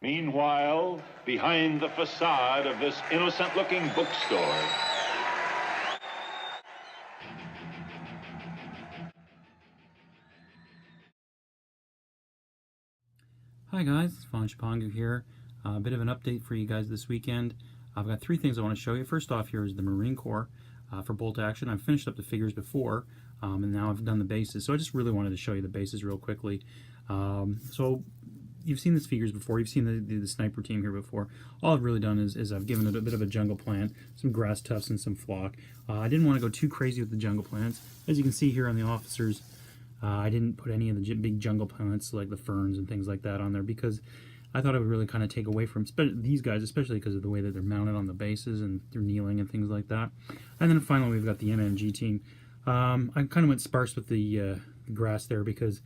Meanwhile, behind the facade of this innocent-looking bookstore, Hi guys, it's Von Shapongu here. A bit of an update for you guys this weekend. I've got three things I want to show you. First off, here is the Marine Corps for Bolt Action. I've finished up the figures before, and now I've done the bases. So I just really wanted to show you the bases real quickly. So you've seen these figures before. You've seen the sniper team here before. All I've really done is I've given it a bit of a jungle plant, some grass tufts, and some flock. I didn't want to go too crazy with the jungle plants. As you can see here on the officers, I didn't put any of the big jungle plants like the ferns and things like that on there because I thought it would really kind of take away from these guys, especially because of the way that they're mounted on the bases and they're kneeling and things like that. And then finally we've got the MMG team. I kind of went sparse with the grass there because,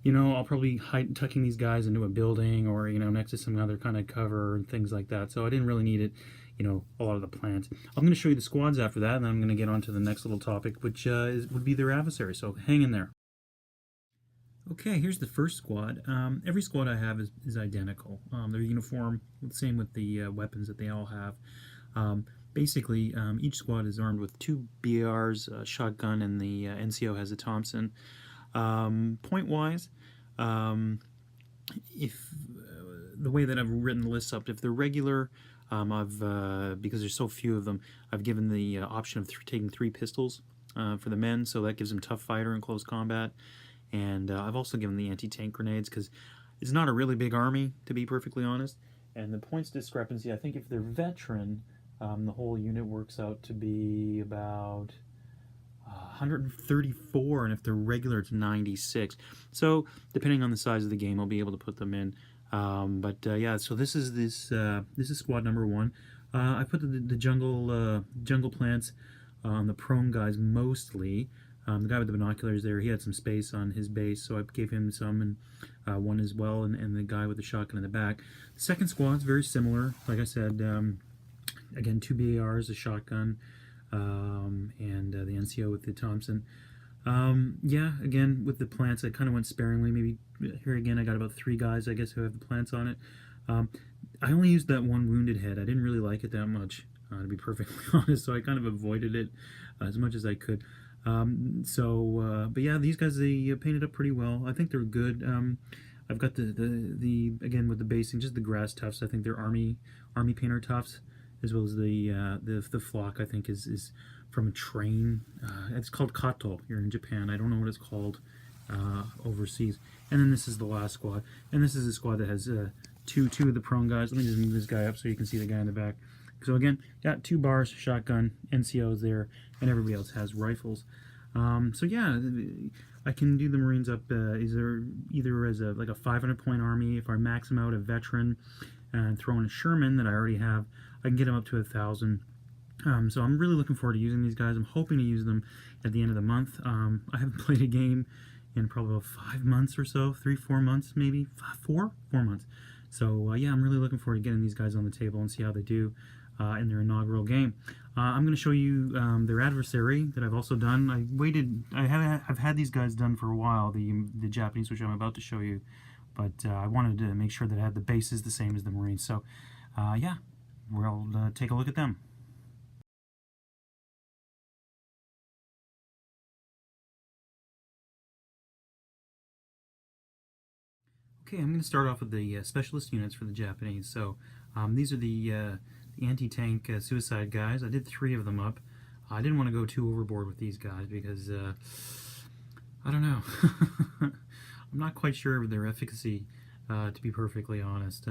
you know, I'll probably tucking these guys into a building or, you know, next to some other kind of cover and things like that. So I didn't really need it, you know, a lot of the plants. I'm going to show you the squads after that, and then I'm going to get on to the next little topic, which would be their adversary. So hang in there. Okay, here's the first squad. Every squad I have is identical. They're uniform, same with the weapons that they all have. Basically, each squad is armed with 2 BARs, a shotgun, and the NCO has a Thompson. Point-wise, if the way that I've written the lists up, if they're regular, because there's so few of them, I've given the option of taking 3 pistols for the men, so that gives them tough fighter in close combat. And I've also given the anti-tank grenades because it's not a really big army, to be perfectly honest. And the points discrepancy, I think if they're veteran, the whole unit works out to be about 134, and if they're regular, it's 96. So depending on the size of the game, I'll be able to put them in. Yeah, so this is squad number 1. I put the jungle plants on the prone guys mostly. The guy with the binoculars there, he had some space on his base, so I gave him some, and one as well, and the guy with the shotgun in the back. The second squad's very similar. Like I said, again, 2 BARs, a shotgun, and the NCO with the Thompson. Yeah, again, with the plants, I kind of went sparingly. Maybe here again, I got about 3 guys, I guess, who have the plants on it. I only used that one wounded head. I didn't really like it that much, to be perfectly honest, so I kind of avoided it as much as I could. But yeah, these guys, they painted up pretty well. I think they're good. I've got the again with the basing, just the grass tufts. I think they're army painter tufts, as well as the flock. I think is from a train. It's called kato here in Japan. I don't know what it's called overseas. And then this is the last squad, and this is a squad that has two of the prone guys. Let me just move this guy up so you can see the guy in the back. So again, got 2 bars, shotgun, NCOs there, and everybody else has rifles. So yeah, I can do the Marines up either as like a 500-point army. If I max them out a veteran and throw in a Sherman that I already have, I can get them up to 1,000. So I'm really looking forward to using these guys. I'm hoping to use them at the end of the month. I haven't played a game in probably about 5 months or so, 3-4 months maybe, 4 months. So yeah, I'm really looking forward to getting these guys on the table and see how they do in their inaugural game. I'm going to show you their adversary that I've also done. I've had these guys done for a while, the Japanese, which I'm about to show you, but I wanted to make sure that I had the bases the same as the Marines. So yeah, we'll take a look at them. Okay, I'm going to start off with the specialist units for the Japanese. So these are the anti-tank suicide guys. I did 3 of them up. I didn't want to go too overboard with these guys because I don't know. I'm not quite sure of their efficacy, to be perfectly honest.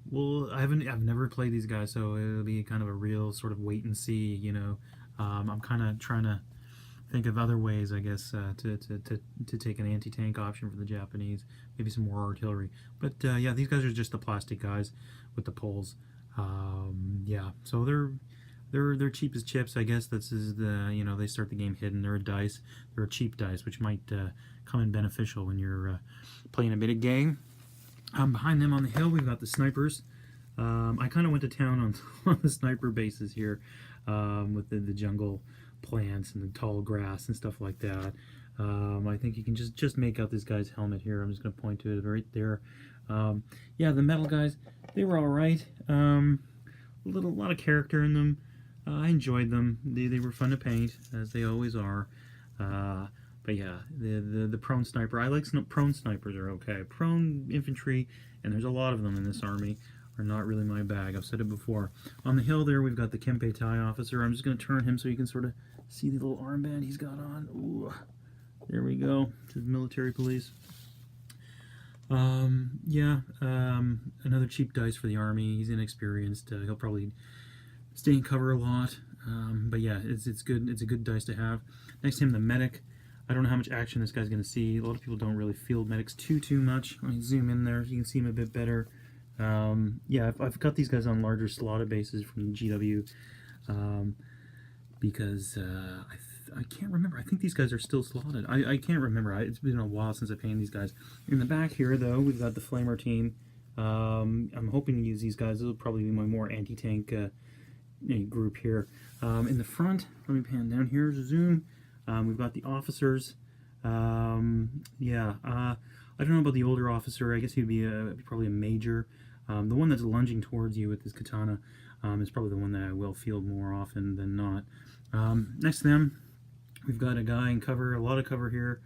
Well, I've never played these guys, so it'll be kind of a real sort of wait and see. You know, I'm kind of trying to think of other ways, I guess, to take an anti-tank option for the Japanese. Maybe some more artillery. But yeah, these guys are just the plastic guys with the poles. Yeah, so they're cheap as chips, I guess. This is they start the game hidden. They're a dice. They're a cheap dice, which might come in beneficial when you're playing a bit of game. Behind them on the hill, we've got the snipers. I kind of went to town on the sniper bases here with the jungle plants and the tall grass and stuff like that. I think you can just make out this guy's helmet here. I'm just going to point to it right there. Yeah, the metal guys, they were all right. A lot of character in them. I enjoyed them. They were fun to paint, as they always are. But yeah, the prone sniper. I like prone snipers are okay. Prone infantry, and there's a lot of them in this army, are not really my bag. I've said it before. On the hill there, we've got the Kempe Tai officer. I'm just going to turn him so you can sort of see the little armband he's got on. Ooh, there we go. To the military police. Yeah, another cheap dice for the army. He's inexperienced. He'll probably stay in cover a lot. But yeah, it's good. It's a good dice to have. Next to him, the medic. I don't know how much action this guy's going to see. A lot of people don't really field medics too much. Let me zoom in there so you can see him a bit better. Yeah, I've got these guys on larger slotted bases from GW because I can't remember. I think these guys are still slotted. I can't remember. It's been a while since I painted these guys. In the back here, though, we've got the Flamer team. I'm hoping to use these guys. This will probably be my more anti-tank group here. In the front, let me pan down here to zoom. We've got the officers. Yeah, I don't know about the older officer. I guess he'd be probably a major. The one that's lunging towards you with his katana is probably the one that I will field more often than not. Next to them, we've got a guy in cover, a lot of cover here.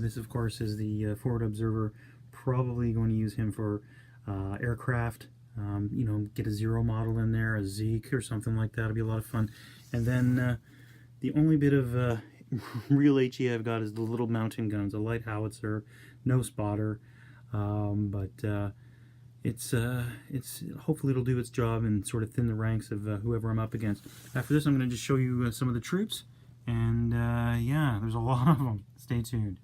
This, of course, is the forward observer. Probably going to use him for aircraft. You know, get a Zero model in there, a Zeke or something like that. It'll be a lot of fun. And then the only bit of real HE I've got is the little mountain guns, a light howitzer, no spotter, but it's hopefully it'll do its job and sort of thin the ranks of whoever I'm up against. After this, I'm going to just show you some of the troops, and yeah, there's a lot of them. Stay tuned.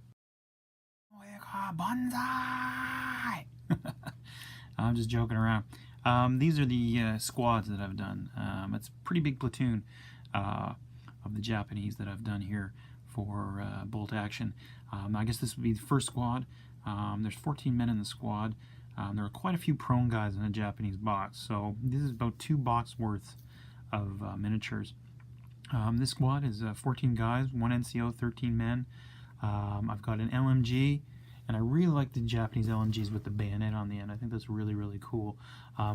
Bonsai! I'm just joking around. These are the squads that I've done. It's a pretty big platoon of the Japanese that I've done here for Bolt Action. I guess this would be the first squad. There's 14 men in the squad. There are quite a few prone guys in a Japanese box, so this is about 2 box worth of miniatures. This squad is 14 guys, 1 NCO, 13 men. I've got an LMG, and I really like the Japanese LMGs with the bayonet on the end. I think that's really, really cool.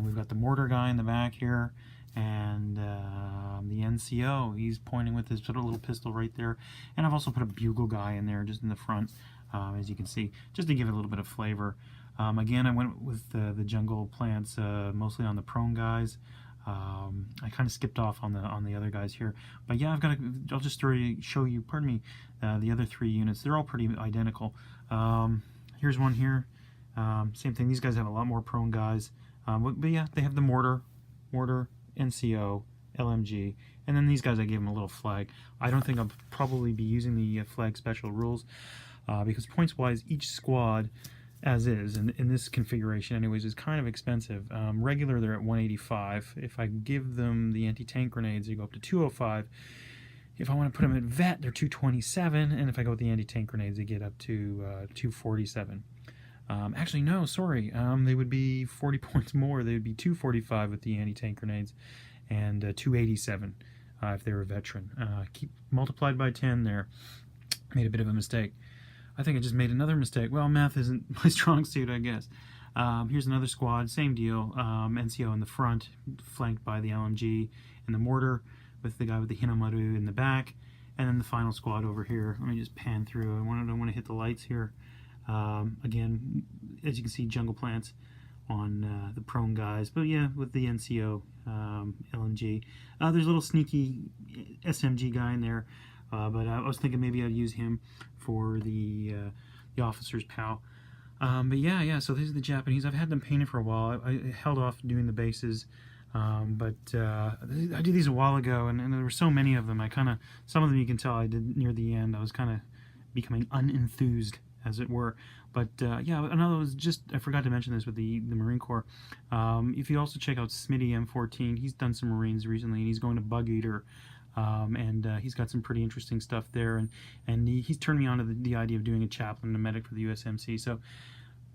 We've got the mortar guy in the back here, and the NCO. He's pointing with his little pistol right there. And I've also put a bugle guy in there just in the front, as you can see, just to give it a little bit of flavor. Again, I went with the jungle plants, mostly on the prone guys. I kind of skipped off on the other guys here, but yeah, I'll just show you, pardon me, the other 3 units. They're all pretty identical. Here's one here. Same thing. These guys have a lot more prone guys, but yeah, they have the mortar, NCO, LMG, and then these guys I gave them a little flag. I don't think I'll probably be using the flag special rules because points-wise, each squad, as is, in this configuration anyways, is kind of expensive. Regular, they're at 185. If I give them the anti-tank grenades, they go up to 205. If I want to put them at vet, they're 227, and if I go with the anti-tank grenades, they get up to 247. Actually, no, sorry. They would be 40 points more. They would be 245 with the anti-tank grenades, and 287 if they were a veteran. Keep multiplied by 10 there. Made a bit of a mistake. I think I just made another mistake. Well, math isn't my strong suit, I guess. Here's another squad, same deal. NCO in the front, flanked by the LMG and the mortar, with the guy with the Hinamaru in the back, and then the final squad over here. Let me just pan through. I don't want to hit the lights here. Again, as you can see, jungle plants on the prone guys, but yeah, with the NCO, LMG. There's a little sneaky SMG guy in there, but I was thinking maybe I'd use him for the officer's pal. But yeah, so these are the Japanese. I've had them painted for a while. I held off doing the bases, but I did these a while ago, and there were so many of them. Some of them you can tell I did near the end. I was kind of becoming unenthused, as it were. But yeah, another was just, I forgot to mention this with the Marine Corps. If you also check out Smitty M14, he's done some Marines recently, and he's going to Bug Eater. And he's got some pretty interesting stuff there, and he's turned me on to the idea of doing a chaplain and a medic for the USMC, so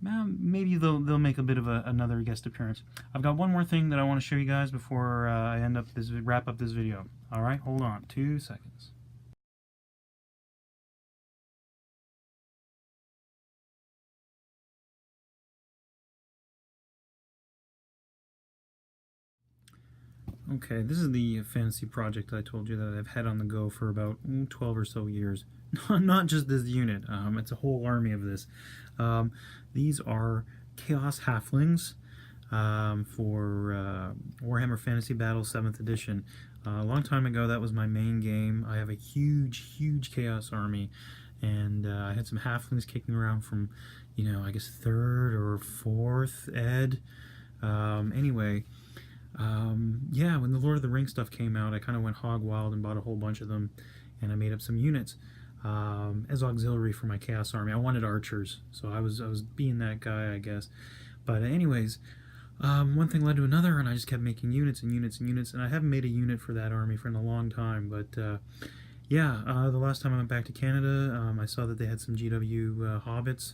maybe they'll make a bit of another guest appearance. I've got one more thing that I want to show you guys before I wrap up this video. Alright, hold on 2 seconds. Okay, this is the fantasy project I told you that I've had on the go for about 12 or so years. Not just this unit, it's a whole army of this. These are Chaos Halflings for Warhammer Fantasy Battle 7th edition. A long time ago, that was my main game. I have a huge Chaos army, and I had some Halflings kicking around from, I guess 3rd or 4th ed. Anyway, yeah, when the Lord of the Rings stuff came out, I kind of went hog wild and bought a whole bunch of them, and I made up some units as auxiliary for my Chaos army. I wanted archers, so I was being that guy, I guess. But anyways, one thing led to another, and I just kept making units and units and units, and I haven't made a unit for that army for a long time. But yeah, the last time I went back to Canada, I saw that they had some GW hobbits,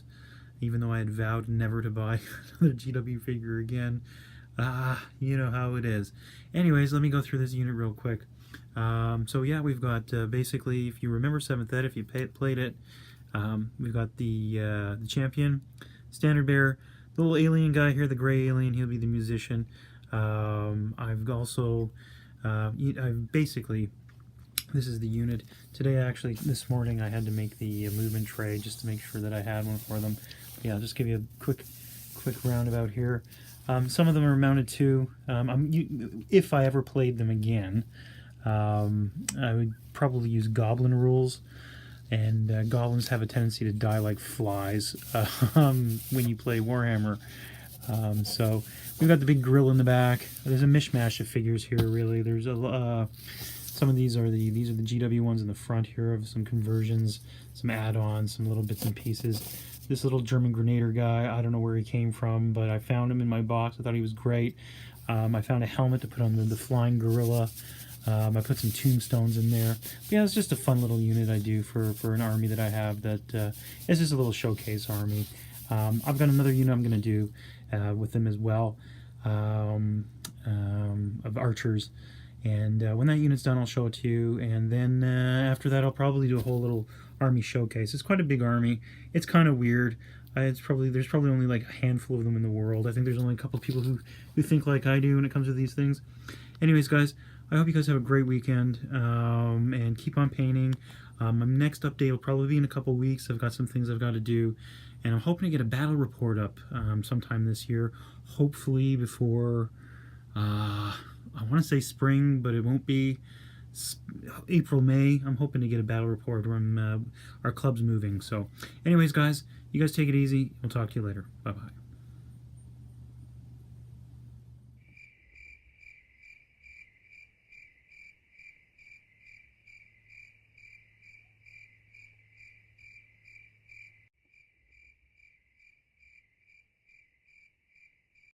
even though I had vowed never to buy another GW figure again. You know how it is. Anyways, let me go through this unit real quick. So yeah, we've got basically, if you remember 7th Ed, if you played it, we've got the champion, standard bearer, the little alien guy here, the gray alien. He'll be the musician. I've also, I've basically, this is the unit. Today, actually, this morning, I had to make the movement tray just to make sure that I had one for them. Yeah, I'll just give you a quick roundabout here. Some of them are mounted too. If I ever played them again, I would probably use goblin rules, and goblins have a tendency to die like flies when you play Warhammer. So we've got the big grill in the back. There's a mishmash of figures here, really. There's some of these are the GW ones in the front here, of some conversions, some add-ons, some little bits and pieces. This little German Grenadier guy, I don't know where he came from, but I found him in my box. I thought he was great. I found a helmet to put on the flying gorilla. I put some tombstones in there. But yeah, it's just a fun little unit I do for an army that I have. That it's just a little showcase army. I've got another unit I'm going to do with them as well, of archers. And when that unit's done, I'll show it to you. And then after that, I'll probably do a whole little army showcase. It's quite a big army. It's kind of weird. There's probably only like a handful of them in the world. I think there's only a couple of people who think like I do when it comes to these things. Anyways, guys, I hope you guys have a great weekend, and keep on painting. My next update will probably be in a couple weeks. I've got some things I've got to do, and I'm hoping to get a battle report up sometime this year, hopefully before I want to say spring, but it won't be. April, May. I'm hoping to get a battle report when our club's moving. So anyways, guys, you guys take it easy. We'll talk to you later. Bye-bye.